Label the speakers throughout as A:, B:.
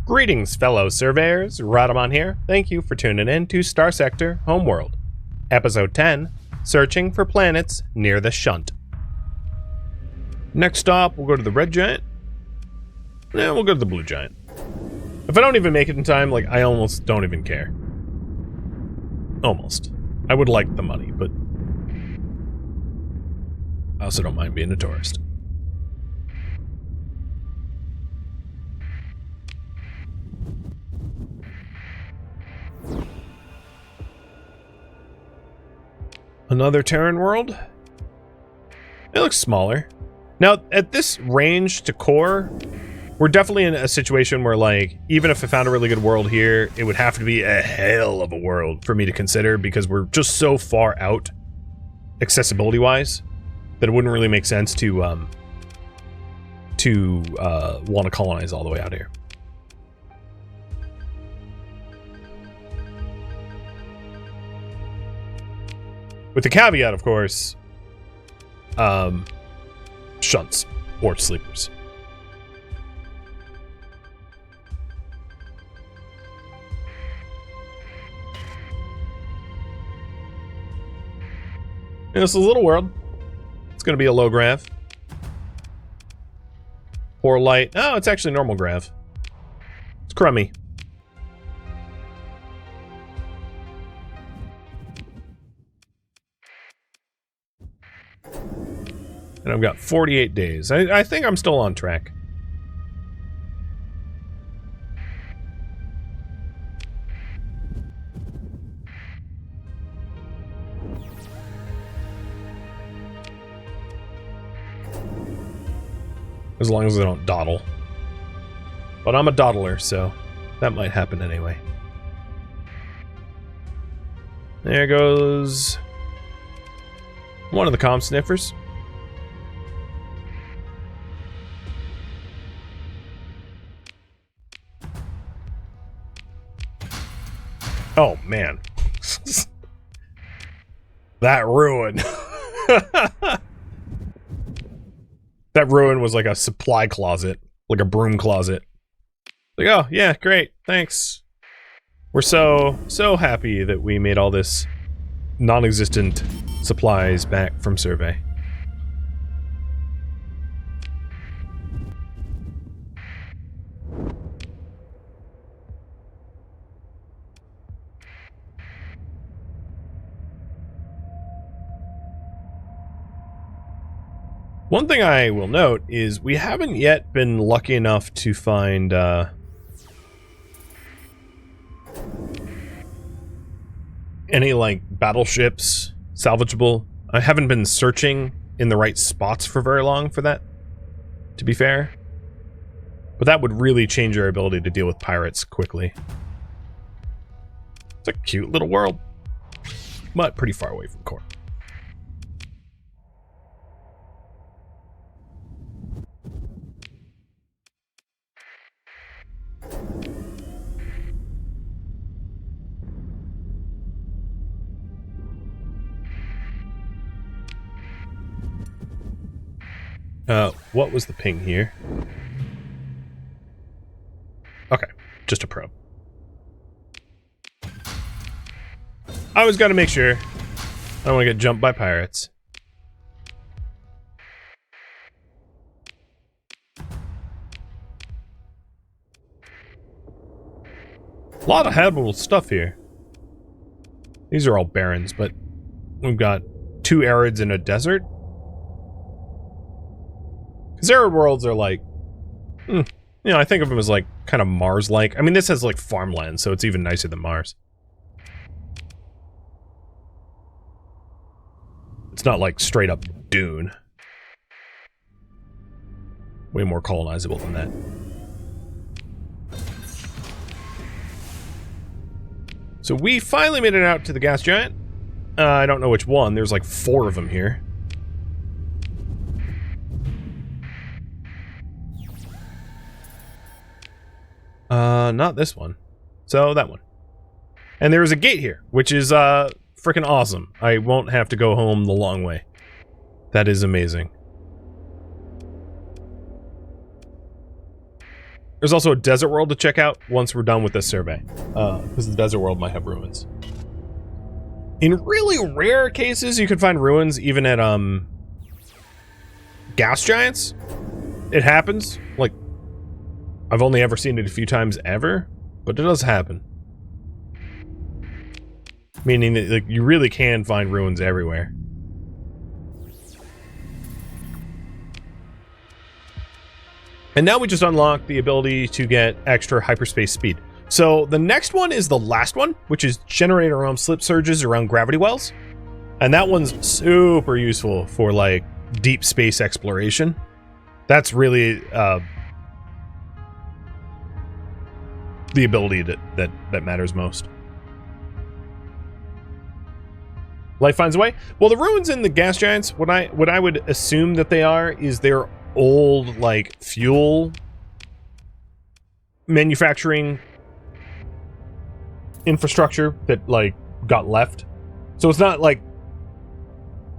A: Greetings, fellow surveyors. Radamon here. Thank you for tuning in to Starsector Homeworld. Episode 10, Searching for Planets Near the Shunt. Next stop, we'll go to the red giant. Then we'll go to the blue giant. If I don't even make it in time, like, I almost don't even care. Almost. I would like the money, but I also don't mind being a tourist. Another Terran world? It looks smaller. Now, at this range to core, we're definitely in a situation where, like, even if I found a really good world here, it would have to be a hell of a world for me to consider because we're just so far out, accessibility-wise, that it wouldn't really make sense to want to colonize all the way out here. With the caveat, of course, shunts or sleepers. And it's a little world. It's going to be a low grav. Poor light. Oh, it's actually normal grav. It's crummy. And I've got 48 days. I think I'm still on track. As long as I don't dawdle. But I'm a dawdler, so that might happen anyway. There goes one of the comm sniffers. Oh, man. That ruin. That ruin was like a supply closet. Like a broom closet. Like, oh, yeah, great. Thanks. We're so happy that we made all this non-existent supplies back from survey. One thing I will note is we haven't yet been lucky enough to find any, like, battleships salvageable. I haven't been searching in the right spots for very long for that, to be fair. But that would really change our ability to deal with pirates quickly. It's a cute little world, but pretty far away from core. What was the ping here? Okay, just a probe. I always gotta make sure. I don't want to get jumped by pirates. A lot of habitable stuff here. These are all barrens, but we've got 2 arids and a desert. Arid worlds are like, you know, I think of them as like kind of Mars-like. I mean, this has like farmland, so it's even nicer than Mars. It's not like straight up dune. Way more colonizable than that. So we finally made it out to the gas giant. I don't know which one. There's like 4 of them here. Not this one. So, that one. And there is a gate here, which is, freaking awesome. I won't have to go home the long way. That is amazing. There's also a desert world to check out once we're done with this survey. Because the desert world might have ruins. In really rare cases, you can find ruins even at, gas giants. It happens. Like, I've only ever seen it a few times ever, but it does happen. Meaning that, like, you really can find ruins everywhere. And now we just unlock the ability to get extra hyperspace speed. So the next one is the last one, which is generate our own slip surges around gravity wells. And that one's super useful for like deep space exploration. That's really the ability that matters most. Life finds a way. Well, the ruins in the gas giants, what I would assume that they are is they're old like fuel manufacturing infrastructure that like got left. So it's not like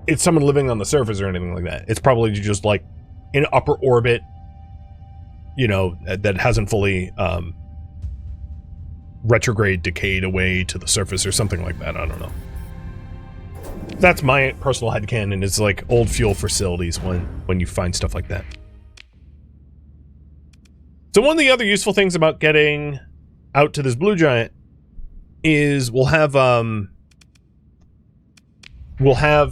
A: it's someone living on the surface or anything like that. It's probably just like in upper orbit, you know, that hasn't fully retrograde decayed away to the surface or something like that. I don't know. That's my personal headcanon, is like old fuel facilities when you find stuff like that. So one of the other useful things about getting out to this blue giant is we'll have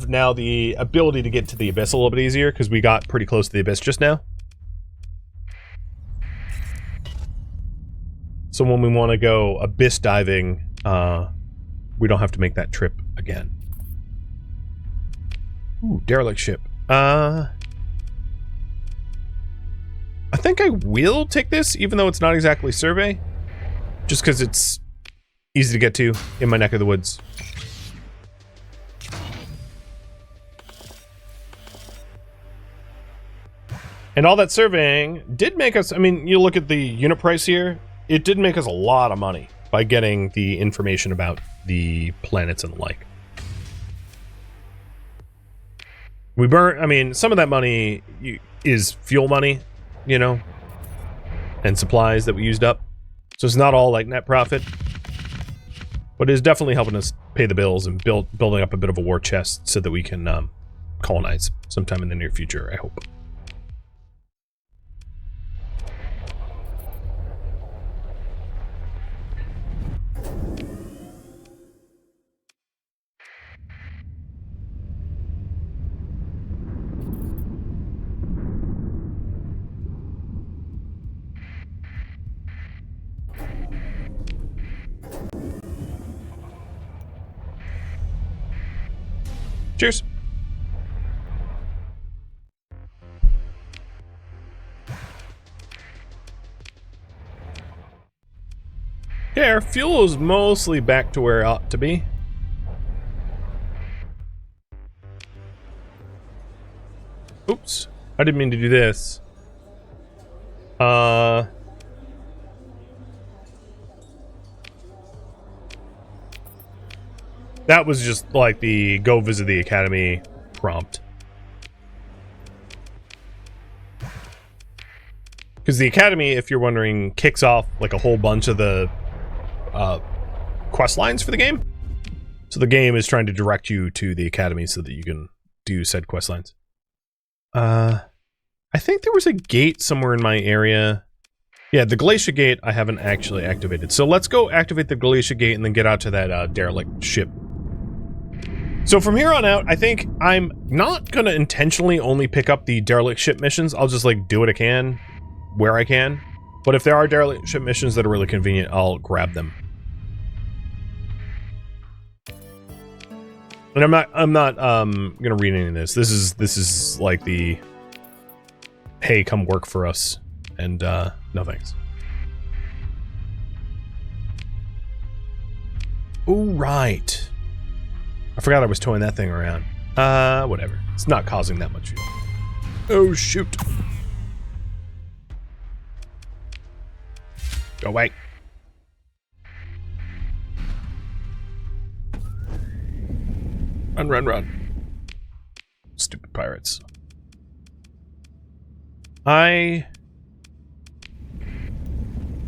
A: now the ability to get to the abyss a little bit easier, because we got pretty close to the abyss just now. So when we want to go abyss diving, we don't have to make that trip again. Ooh, derelict ship. I think I will take this, even though it's not exactly survey. Just because it's easy to get to in my neck of the woods. And all that surveying did make us, I mean, you look at the unit price here, it did make us a lot of money by getting the information about the planets and the like. We burn, I mean, some of that money is fuel money, you know, and supplies that we used up. So it's not all like net profit, but it is definitely helping us pay the bills and building up a bit of a war chest so that we can colonize sometime in the near future, I hope. Cheers. Okay, our fuel is mostly back to where it ought to be. Oops, I didn't mean to do this. That was just like the go visit the academy prompt. Because the academy, if you're wondering, kicks off like a whole bunch of the quest lines for the game. So the game is trying to direct you to the academy so that you can do said quest lines. I think there was a gate somewhere in my area. Yeah, the Glacier Gate I haven't actually activated. So let's go activate the Glacier Gate and then get out to that derelict ship. So from here on out, I think I'm not going to intentionally only pick up the derelict ship missions. I'll just like do what I can, where I can. But if there are derelict ship missions that are really convenient, I'll grab them. And I'm not gonna read any of this. This is like the hey, come work for us, and no thanks. Oh right, I forgot I was towing that thing around. Whatever. It's not causing that much fuel. Oh shoot! Go away. Run, run, run. Stupid pirates.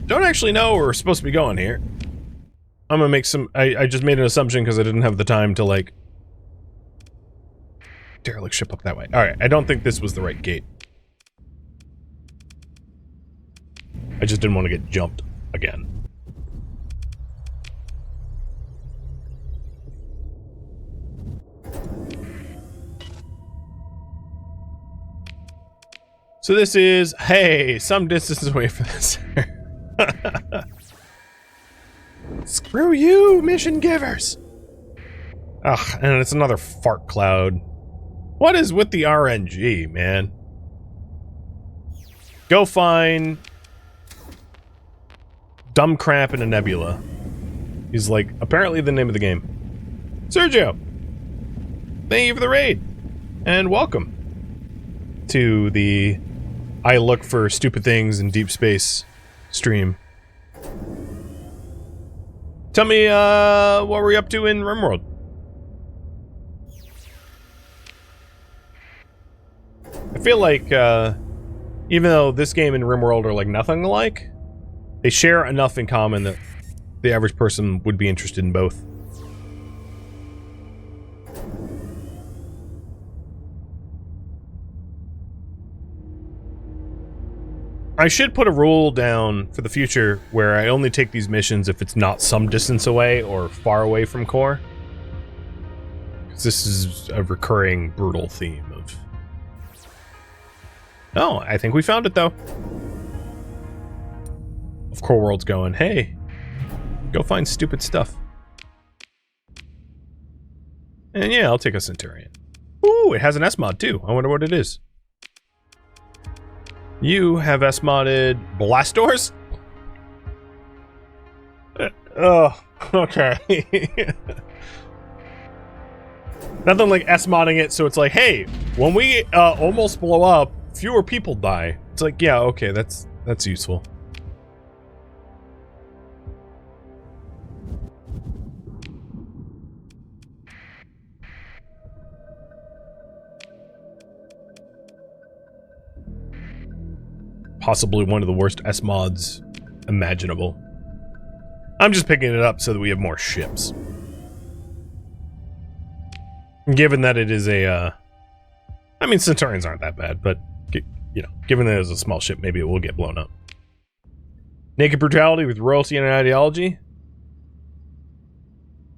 A: don't actually know where we're supposed to be going here. I'm gonna make some... I just made an assumption because I didn't have the time to, like... derelict ship up that way. Alright, I don't think this was the right gate. I just didn't want to get jumped again. So this is, hey, some distance away from this. Screw you, mission givers! Ugh, and it's another fart cloud. What is with the RNG, man? Go find... dumb crap in a nebula. He's like, apparently the name of the game. Sergio! Thank you for the raid! And welcome to the I look for stupid things in deep space stream. Tell me, what were we up to in RimWorld? I feel like, even though this game and RimWorld are like nothing alike, they share enough in common that the average person would be interested in both. I should put a rule down for the future where I only take these missions if it's not some distance away or far away from core. Because this is a recurring brutal theme of... Oh, I think we found it though. Of Core World's going, hey, go find stupid stuff. And yeah, I'll take a Centurion. Ooh, it has an S-mod too. I wonder what it is. You have S-modded blast doors? Oh, okay. Nothing like S-modding it so it's like, hey, when we almost blow up, fewer people die. It's like, yeah, okay, that's useful. Possibly one of the worst S-mods imaginable. I'm just picking it up so that we have more ships. Given that it is a, I mean, Centurions aren't that bad, but, you know, given that it's a small ship, maybe it will get blown up. Naked brutality with royalty and ideology?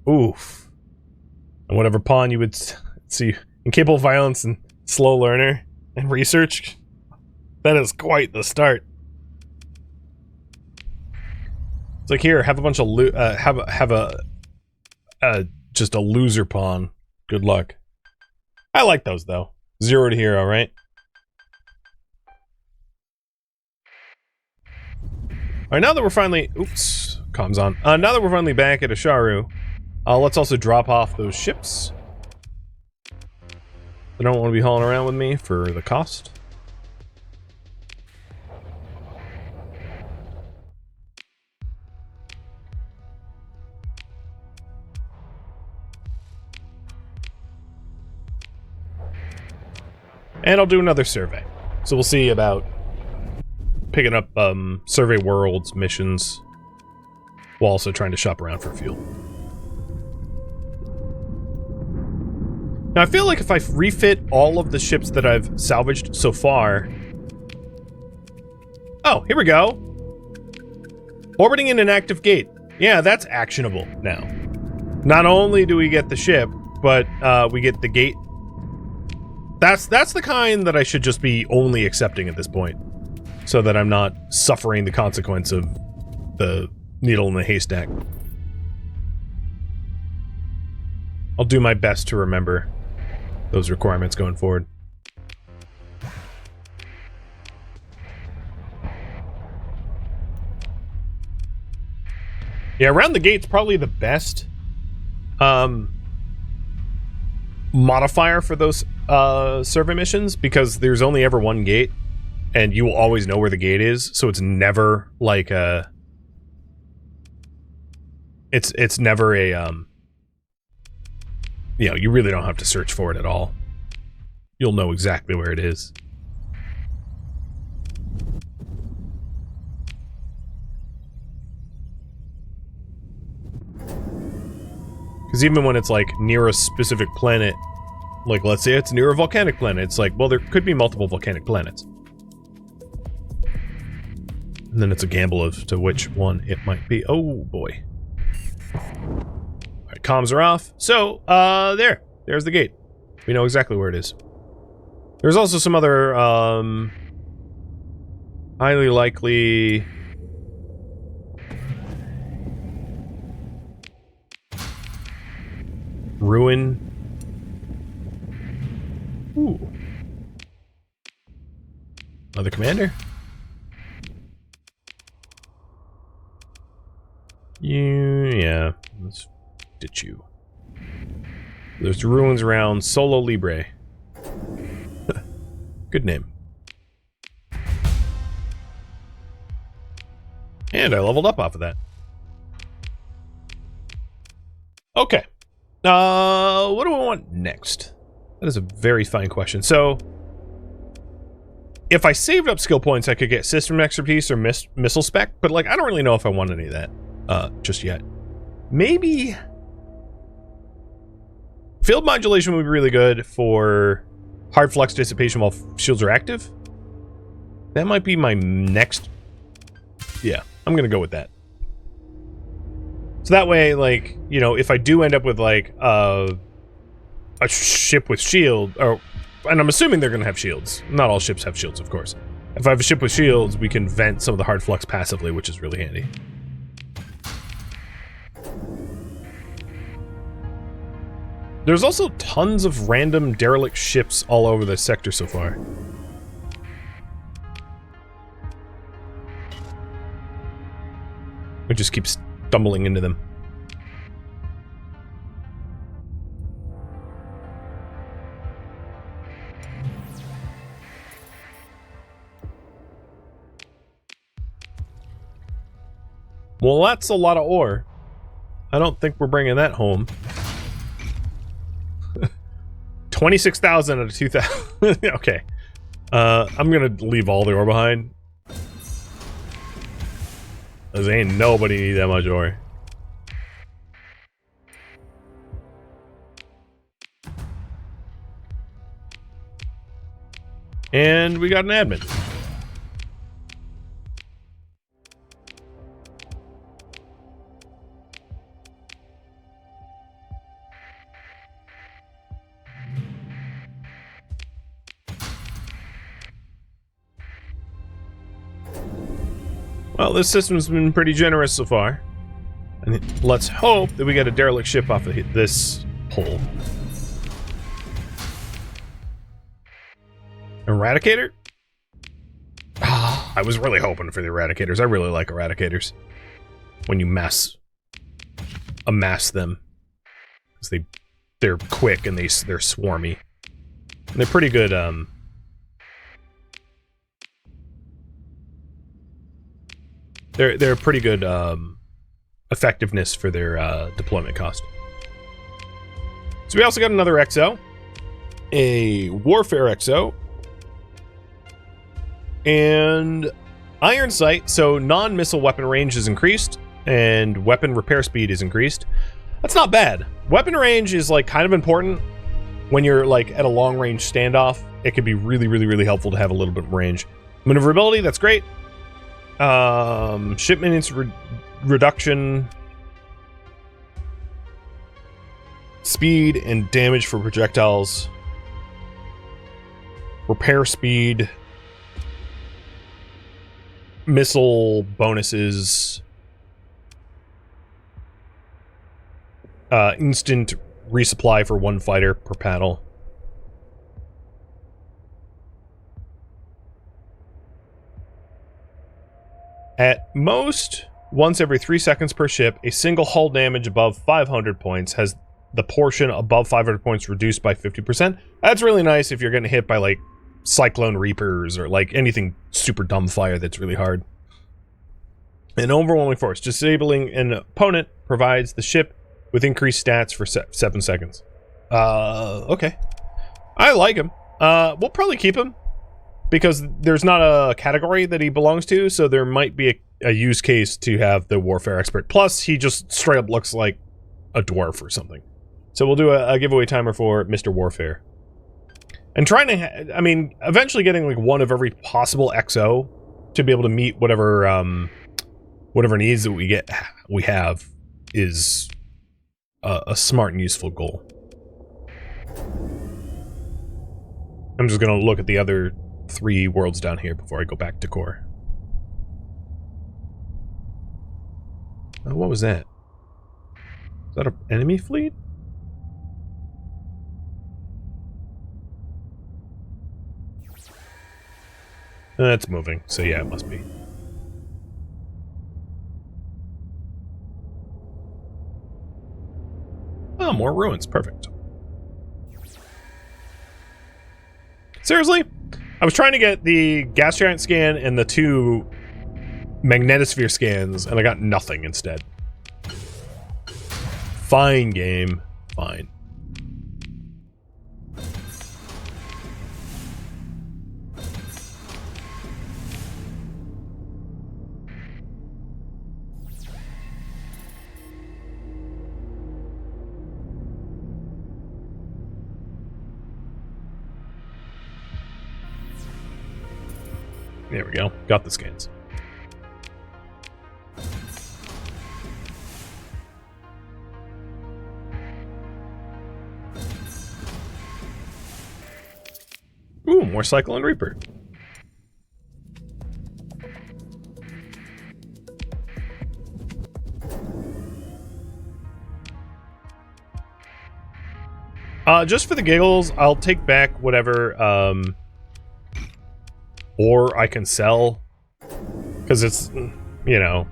A: Oof. And whatever pawn you would see, incapable violence and slow learner and research. That is quite the start. It's like, here, have a bunch of just a loser pawn. Good luck. I like those though. 0 to hero, right? Alright, now that we're finally... Oops. Comms on. Now that we're finally back at Asharu, let's also drop off those ships. I don't want to be hauling around with me for the cost. And I'll do another survey. So we'll see about picking up survey worlds missions while also trying to shop around for fuel. Now I feel like if I refit all of the ships that I've salvaged so far... Oh, here we go! Orbiting in an active gate. Yeah, that's actionable now. Not only do we get the ship, but we get the gate. That's the kind that I should just be only accepting at this point, so that I'm not suffering the consequence of the needle in the haystack. I'll do my best to remember those requirements going forward. Yeah, around the gate's probably the best modifier for those survey missions, because there's only ever one gate and you will always know where the gate is, so it's never like a it's never a you know, you really don't have to search for it at all. You'll know exactly where it is. Because even when it's like near a specific planet, like let's say it's near a volcanic planet, it's like, well, there could be multiple volcanic planets. And then it's a gamble as to which one it might be. Oh boy. Alright, comms are off. So, there's the gate. We know exactly where it is. There's also some other, highly likely... ruin. Ooh. Another commander? Yeah. Let's ditch you. There's ruins around Solo Libre. Good name. And I leveled up off of that. Okay. What do I want next? That is a very fine question. So, if I saved up skill points, I could get system expertise or missile spec, but like, I don't really know if I want any of that, just yet. Maybe field modulation would be really good for hard flux dissipation while shields are active. That might be my next. Yeah, I'm gonna go with that. So that way, like, you know, if I do end up with like a ship with shield, and I'm assuming they're gonna have shields. Not all ships have shields, of course. If I have a ship with shields, we can vent some of the hard flux passively, which is really handy. There's also tons of random derelict ships all over the sector so far. We just keep stumbling into them. Well, that's a lot of ore. I don't think we're bringing that home. 26,000 out of 2,000. Okay. I'm gonna leave all the ore behind. Cause ain't nobody need that much ore. And we got an admin. Well, this system's been pretty generous so far. And let's hope that we get a derelict ship off of this pole. Eradicator? I was really hoping for the eradicators. I really like eradicators. When you amass them. Because they're quick and they're swarmy. And they're pretty good, They're pretty good effectiveness for their deployment cost. So we also got another XO, a warfare XO, and iron sight. So non-missile weapon range is increased, and weapon repair speed is increased. That's not bad. Weapon range is like kind of important when you're like at a long range standoff. It can be really, really, really helpful to have a little bit of range. Maneuverability, that's great. Ship maintenance reduction, speed and damage for projectiles, repair speed, missile bonuses, instant resupply for one fighter per panel. At most, once every 3 seconds per ship, a single hull damage above 500 points has the portion above 500 points reduced by 50%. That's really nice if you're getting hit by, like, Cyclone Reapers or, like, anything super dumb fire that's really hard. An overwhelming force. Disabling an opponent provides the ship with increased stats for 7 seconds. Okay. I like him. We'll probably keep him. Because there's not a category that he belongs to, so there might be a use case to have the warfare expert. Plus, he just straight up looks like a dwarf or something. So we'll do a giveaway timer for Mr. Warfare. And trying to, I mean, eventually getting like one of every possible XO to be able to meet whatever whatever needs that we have is a smart and useful goal. I'm just gonna look at the other 3 worlds down here before I go back to core. Oh, what was that? Is that an enemy fleet? It's moving, so yeah, it must be. Oh, more ruins. Perfect. Seriously? I was trying to get the gas giant scan and the 2 magnetosphere scans, and I got nothing instead. Fine, game. Fine. There we go. Got the scans. Ooh, more Cyclone Reaper. Just for the giggles, I'll take back whatever, or I can sell, because it's, you know,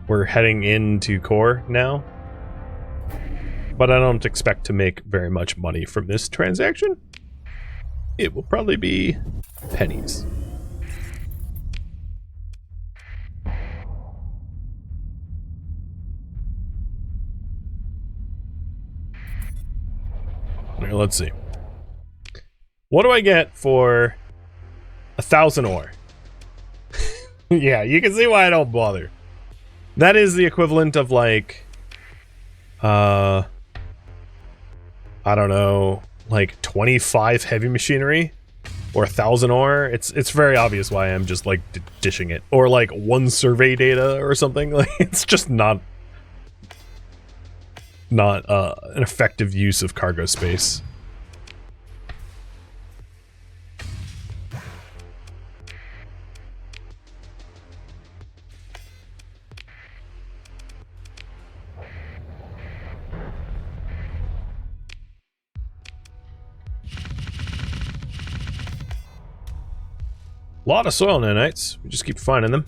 A: we're heading into core now, but I don't expect to make very much money from this transaction. It will probably be pennies. Here, let's see. What do I get for 1,000 ore? Yeah, you can see why I don't bother. That is the equivalent of like, I don't know, like 25 heavy machinery or 1,000 ore. It's very obvious why I'm just like dishing it, or like 1 survey data or something. Like, it's just not an effective use of cargo space. A lot of soil nanites. We just keep finding them.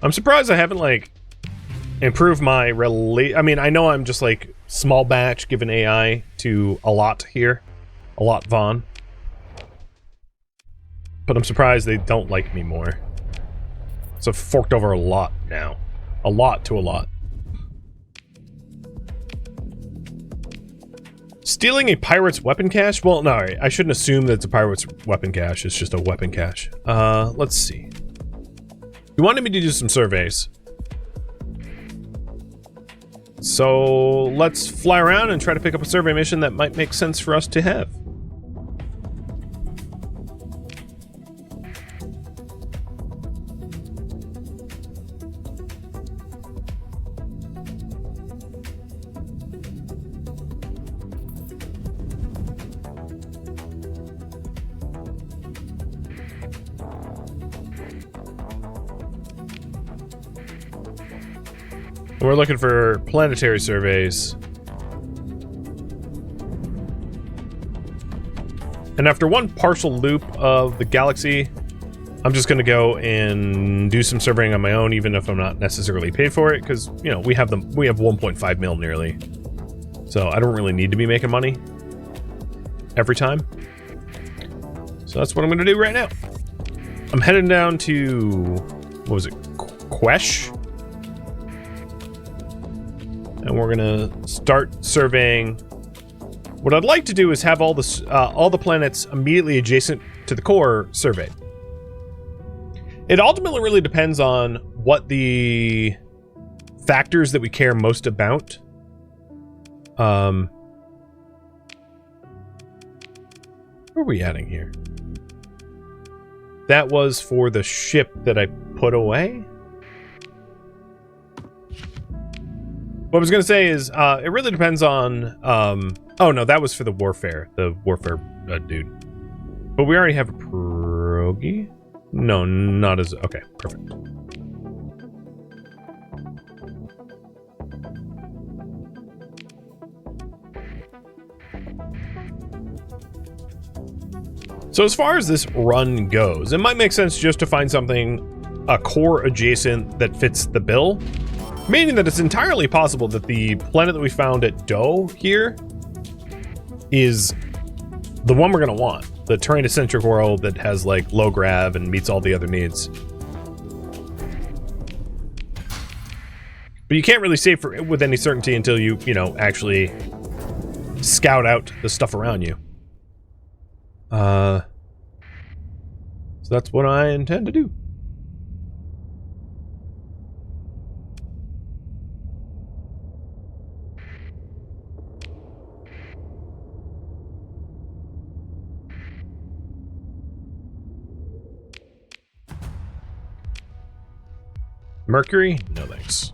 A: I'm surprised I haven't, like, improved my I mean, I know I'm just, like, small batch given AI to a lot here. A lot Vaughn. But I'm surprised they don't like me more. So I've forked over a lot now. A lot to a lot. Stealing a pirate's weapon cache? Well, no, I shouldn't assume that it's a pirate's weapon cache. It's just a weapon cache. Let's see. You wanted me to do some surveys. So let's fly around and try to pick up a survey mission that might make sense for us to have. We're looking for planetary surveys. And after one partial loop of the galaxy, I'm just going to go and do some surveying on my own, even if I'm not necessarily paid for it, because, you know, we have 1.5 mil nearly. So I don't really need to be making money every time. So that's what I'm going to do right now. I'm heading down to, what was it, Quesh? And we're gonna start surveying What I'd like to do is have all the planets immediately adjacent to the core surveyed. It ultimately really depends on what the factors that we care most about. Where are we adding here? That was for the ship that I put away. What I was going to say is, it really depends on, oh no, that was for the warfare dude. But we already have a Pierogi? No, not as, okay, perfect. So as far as this run goes, it might make sense just to find something, a core adjacent that fits the bill. Meaning that it's entirely possible that the planet that we found at Doe here is the one we're going to want. The terrain-centric world that has, like, low grav and meets all the other needs. But you can't really say with any certainty until you know, actually scout out the stuff around you. So that's what I intend to do. Mercury? No thanks.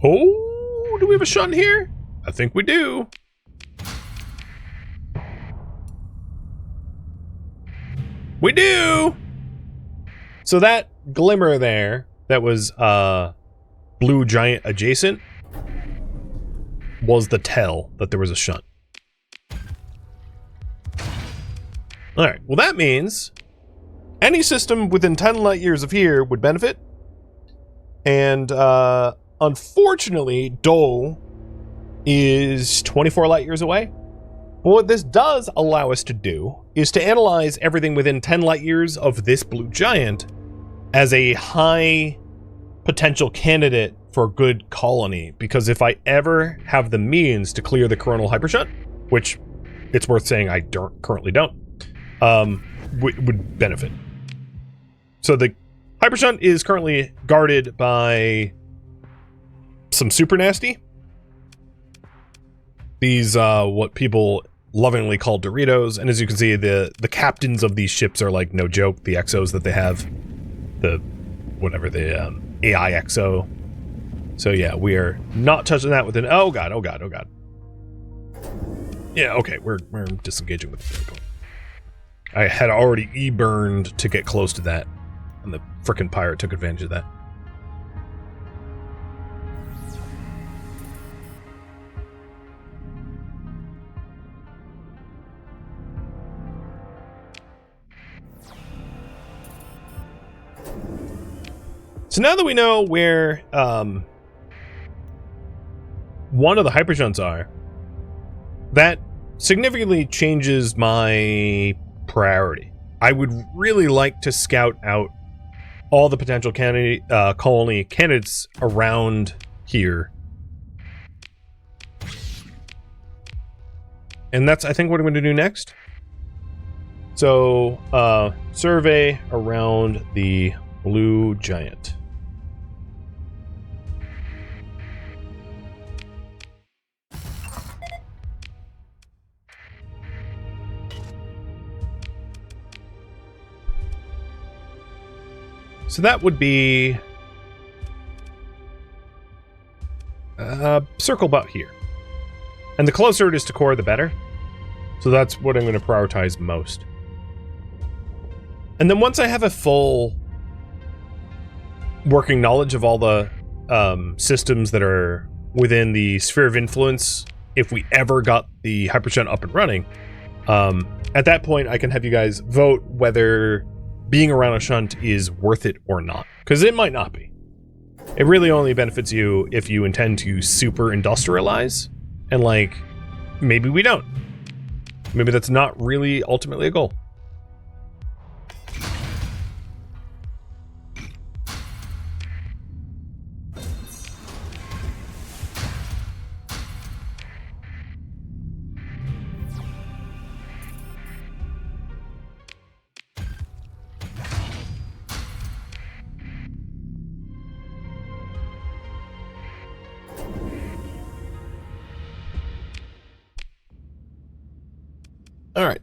A: Oh, do we have a shunt here? I think we do. We do! So that glimmer there, that was blue giant adjacent, was the tell that there was a shunt. Alright, well that means any system within 10 light years of here would benefit. And unfortunately, Dole is 24 light years away. But what this does allow us to do is to analyze everything within 10 light years of this blue giant as a high potential candidate for a good colony. Because if I ever have the means to clear the coronal hypershunt, which it's worth saying I currently don't, would benefit. So the hypershunt is currently guarded by some super nasty. These, what people lovingly call Doritos, and as you can see, the captains of these ships are like no joke. The exos that they have, the AI exo. So yeah, we are not touching that with an oh god. Yeah, okay, we're disengaging with the vehicle. I had already e-burned to get close to that, and the frickin' pirate took advantage of that. So now that we know where one of the hypershunts are, that significantly changes my priority. I would really like to scout out all the potential colony candidates around here. And that's, I think, what I'm going to do next. So, survey around the blue giant. So that would be circle about here. And the closer it is to core, the better. So that's what I'm going to prioritize most. And then once I have a full working knowledge of all the systems that are within the sphere of influence, if we ever got the hypershunt up and running, at that point I can have you guys vote whether being around a shunt is worth it or not, because it might not be. It really only benefits you if you intend to super industrialize, and like, maybe we don't. Maybe that's not really ultimately a goal.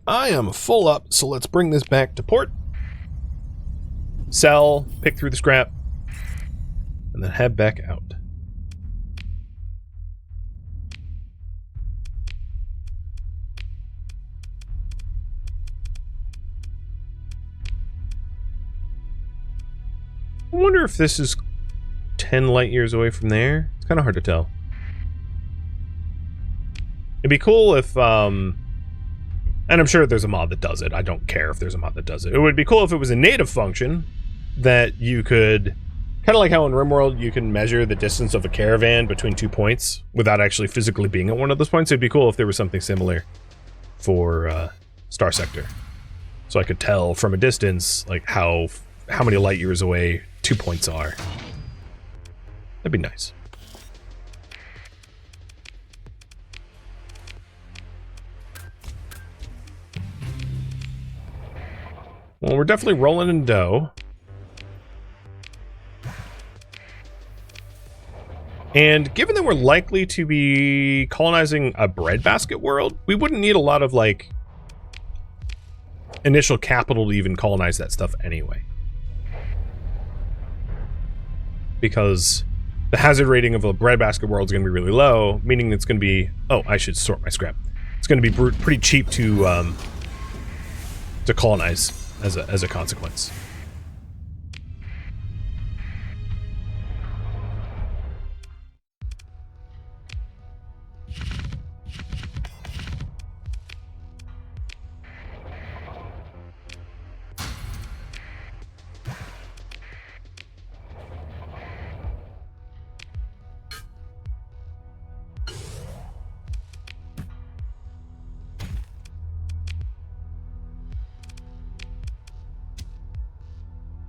A: I am full up, so let's bring this back to port. Sell, pick through the scrap, and then head back out. I wonder if this is 10 light years away from there. It's kind of hard to tell. It'd be cool if, and I'm sure there's a mod that does it. I don't care if there's a mod that does it. It would be cool if it was a native function that you could, kind of like how in RimWorld you can measure the distance of a caravan between 2 points without actually physically being at one of those points. It'd be cool if there was something similar for Starsector. So I could tell from a distance, like, how many light years away 2 points are. That'd be nice. Well, we're definitely rolling in dough. And given that we're likely to be colonizing a breadbasket world, we wouldn't need a lot of, like, initial capital to even colonize that stuff anyway. Because the hazard rating of a breadbasket world is going to be really low, meaning it's going to be... Oh, I should sort my scrap. It's going to be pretty cheap to colonize as a consequence.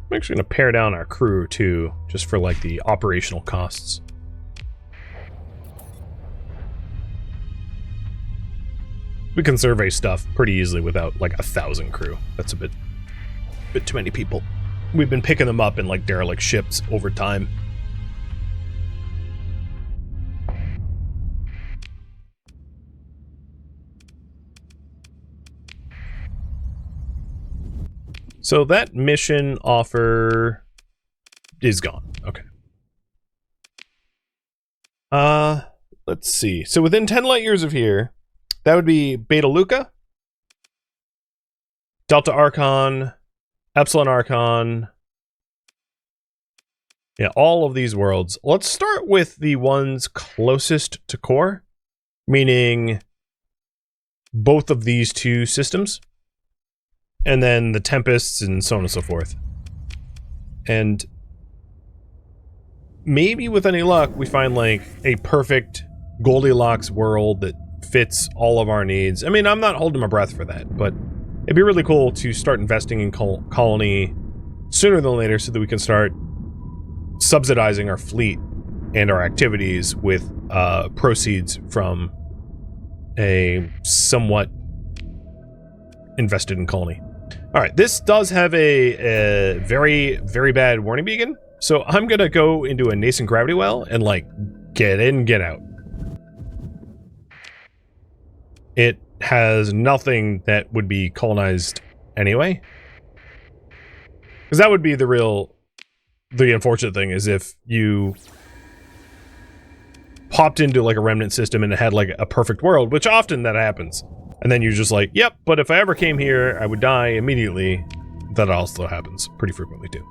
A: I'm actually going to pare down our crew, too, just for, like, the operational costs. We can survey stuff pretty easily without, like, 1,000 crew. That's a bit too many people. We've been picking them up in, like, derelict ships over time. So that mission offer is gone. Okay. Let's see. So within 10 light years of here, that would be Beta Luca, Delta Archon, Epsilon Archon. Yeah, all of these worlds. Let's start with the ones closest to core, meaning both of these two systems. And then the Tempests and so on and so forth. And maybe with any luck, we find like a perfect Goldilocks world that fits all of our needs. I mean, I'm not holding my breath for that, but it'd be really cool to start investing in Colony sooner than later so that we can start subsidizing our fleet and our activities with proceeds from a somewhat invested in Colony. All right, this does have a very, very bad warning beacon, so I'm gonna go into a nascent gravity well and, like, get in, get out. It has nothing that would be colonized anyway. Because that would be the unfortunate thing, is if you popped into, like, a remnant system and it had, like, a perfect world, which often that happens. And then you're just like, yep, but if I ever came here, I would die immediately. That also happens pretty frequently, too.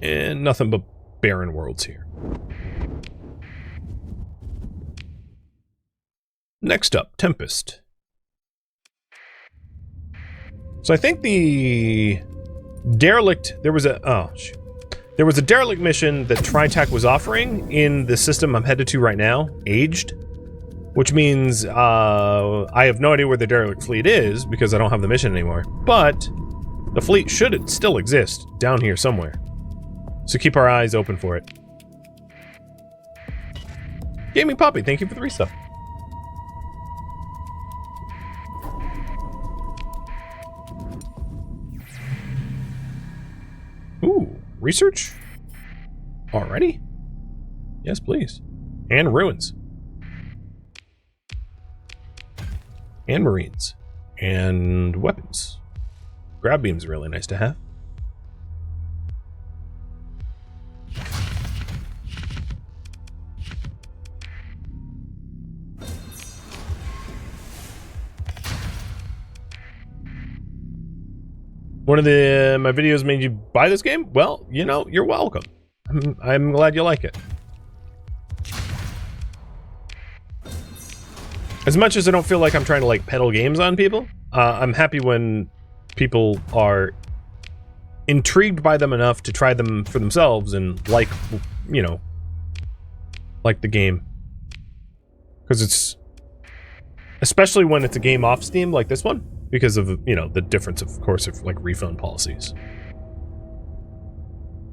A: And nothing but barren worlds here. Next up, Tempest. So I think the derelict, there was a derelict mission that TriTac was offering in the system I'm headed to right now, Aged, which means I have no idea where the derelict fleet is because I don't have the mission anymore, but the fleet should still exist down here somewhere. So keep our eyes open for it. Gaming Poppy, thank you for the resub. Ooh, research? Already? Yes, please. And ruins. And marines. And weapons. Grab beams are really nice to have. One of my videos made you buy this game? Well, you know, you're welcome. I'm glad you like it. As much as I don't feel like I'm trying to like peddle games on people, I'm happy when people are intrigued by them enough to try them for themselves and like, you know, like the game. Because it's, especially when it's a game off Steam like this one, because of, you know, the difference, of course, of like refund policies.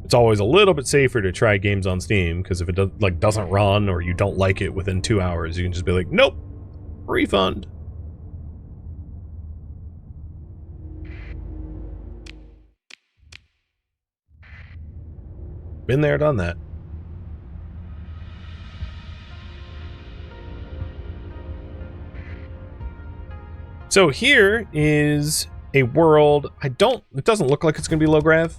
A: It's always a little bit safer to try games on Steam, because if it doesn't run or you don't like it within 2 hours, you can just be like, nope, refund. Been there, done that. So here is a world. It doesn't look like it's going to be low grav.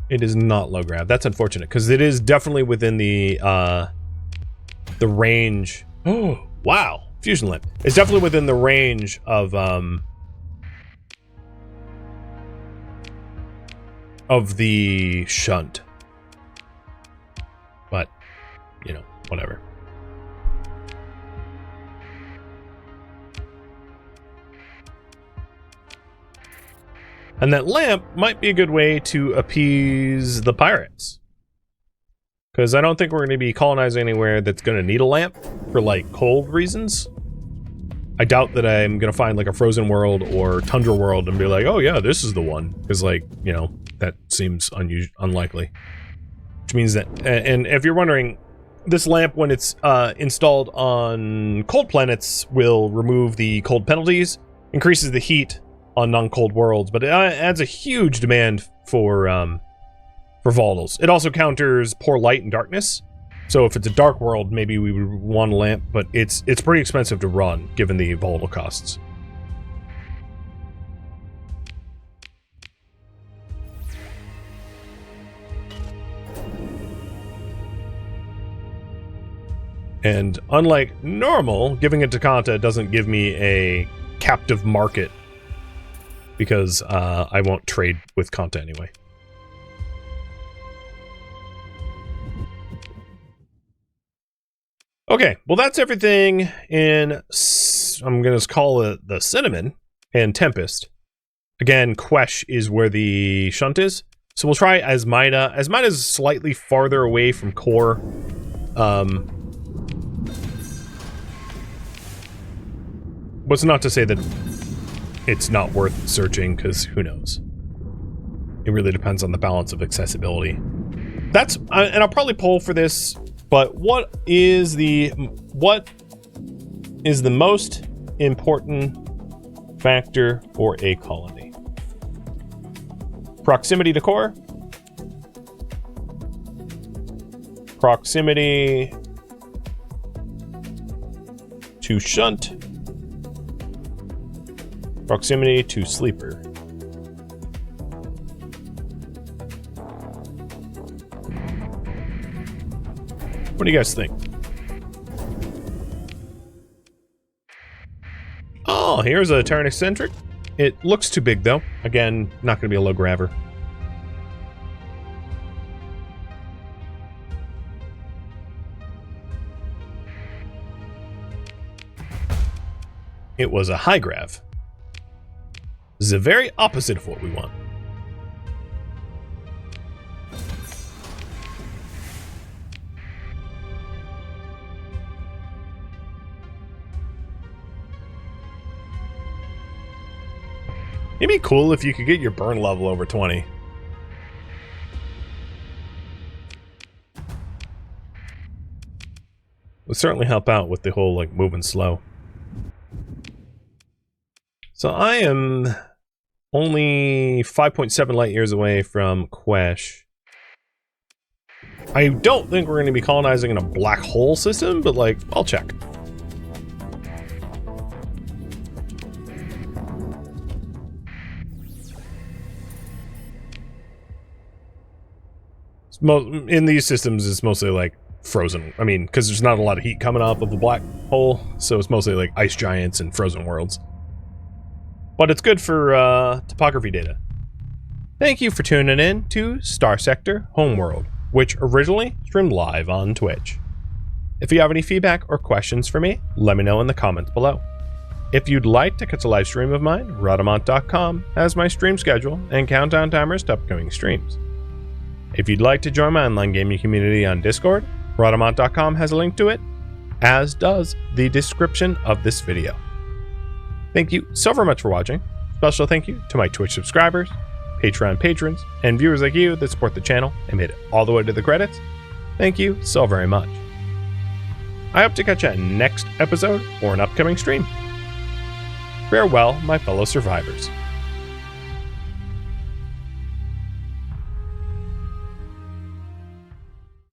A: It is not low grav. That's unfortunate, because it is definitely within the range. Oh, wow. Fusion lamp. It's definitely within the range of the Shunt. But, you know, whatever. And that lamp might be a good way to appease the pirates. Because I don't think we're going to be colonizing anywhere that's going to need a lamp for, like, cold reasons. I doubt that I'm going to find, like, a frozen world or tundra world and be like, oh, yeah, this is the one. Because, like, you know, that seems unlikely. Which means that... And if you're wondering, this lamp, when it's installed on cold planets, will remove the cold penalties, increases the heat on non-cold worlds, but it adds a huge demand for volatiles. It also counters poor light and darkness. So if it's a dark world, maybe we would want a lamp, but it's pretty expensive to run given the volatile costs. And unlike normal, giving it to Kanta doesn't give me a captive market, because I won't trade with Kanta anyway. Okay, well that's everything in, I'm going to call it the Cinnamon and Tempest. Again, Quesh is where the Shunt is. So we'll try Asmida. Asmida is slightly farther away from Core. What's not to say that it's not worth searching, because who knows? It really depends on the balance of accessibility. And I'll probably poll for this, but what is the most important factor for a colony? Proximity to core? Proximity to Shunt? Proximity to Sleeper. What do you guys think? Oh, here's a Terran Eccentric. It looks too big, though. Again, not going to be a low grabber. It was a high grav. The very opposite of what we want. It'd be cool if you could get your burn level over 20. Would certainly help out with the whole, like, moving slow. So I am only 5.7 light years away from Quesh. I don't think we're going to be colonizing in a black hole system, but like, I'll check. In these systems, it's mostly like frozen. I mean, because there's not a lot of heat coming off of a black hole, so it's mostly like ice giants and frozen worlds. But it's good for topography data. Thank you for tuning in to Starsector Homeworld, which originally streamed live on Twitch. If you have any feedback or questions for me, let me know in the comments below. If you'd like to catch a live stream of mine, Rodamont.com has my stream schedule and countdown timers to upcoming streams. If you'd like to join my online gaming community on Discord, Rodamont.com has a link to it, as does the description of this video. Thank you so very much for watching. Special thank you to my Twitch subscribers, Patreon patrons, and viewers like you that support the channel and made it all the way to the credits. Thank you so very much. I hope to catch you next episode or an upcoming stream. Farewell, my fellow survivors.